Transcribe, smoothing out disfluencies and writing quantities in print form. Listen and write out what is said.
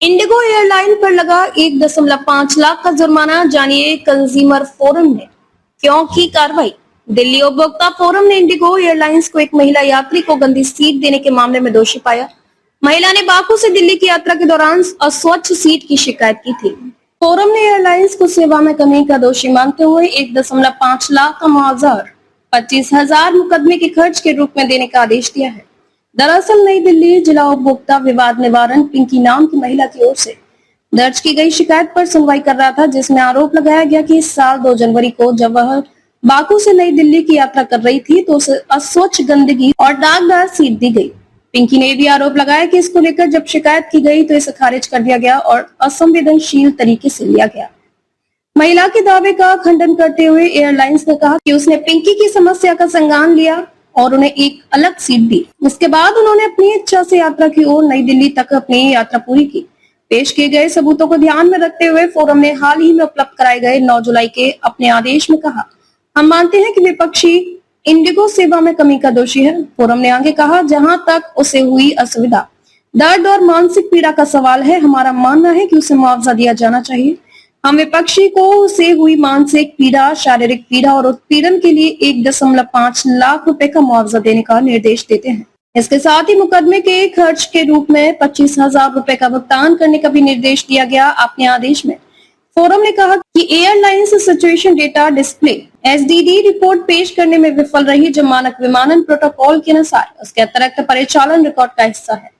Indigo airline पर लगा 1.5 लाख का जुर्माना, जानिए कंज्यूमर फोरम ने क्यों की कार्रवाई। दिल्ली उपभोक्ता फोरम ने इंडिगो एयरलाइंस को एक महिला यात्री को गंदी सीट देने के मामले में दोषी पाया। महिला ने बाकू से दिल्ली की यात्रा के दौरान अस्वच्छ सीट की शिकायत की थी। फोरम ने एयरलाइंस को सेवा में कमी का दोषी मानते हुए 1.5 लाख का मुआवजा 25,000 मुकदमे के खर्च के रूप में देने का आदेश दिया है। दरअसल नई दिल्ली जिला उपभोक्ता विवाद निवारण पिंकी नाम की महिला की ओर से दर्ज की गई शिकायत पर सुनवाई कर रहा था, जिसमें आरोप लगाया गया कि इस साल 2 जनवरी को जब वह बाकू से नई दिल्ली की यात्रा कर रही थी तो उसे अस्वच्छ, गंदगी और दागदार सीट दी गई। पिंकी ने भी आरोप लगाया कि इसको लेकर जब शिकायत की गई तो इसे खारिज कर दिया गया और असंवेदनशील तरीके से लिया गया। महिला के दावे का खंडन करते हुए एयरलाइंस ने कहा कि उसने पिंकी की समस्या का संज्ञान लिया और उन्हें एक अलग सीट दी। इसके बाद उन्होंने अपनी इच्छा से यात्रा की ओर नई दिल्ली तक अपनी यात्रा पूरी की। पेश किए गए सबूतों को ध्यान में रखते हुए फोरम ने हाल ही में उपलब्ध कराए गए 9 जुलाई के अपने आदेश में कहा, हम मानते हैं कि विपक्षी इंडिगो सेवा में कमी का दोषी है। फोरम ने आगे कहा, जहां तक उसे हुई असुविधा, दर्द और मानसिक पीड़ा का सवाल है, हमारा मानना है कि उसे मुआवजा दिया जाना चाहिए। हम विपक्षी को उसे हुई मानसिक पीड़ा, शारीरिक पीड़ा और उत्पीड़न के लिए 1.5 लाख रुपए का मुआवजा देने का निर्देश देते हैं। इसके साथ ही मुकदमे के खर्च के रूप में 25,000 रुपए का भुगतान करने का भी निर्देश दिया गया। अपने आदेश में फोरम ने कहा कि airlines situation data display (SDD) report पेश करने में विफल रही, जो मानक विमानन प्रोटोकॉल के अनुसार उसके अतिरिक्त परिचालन रिकॉर्ड का हिस्सा है।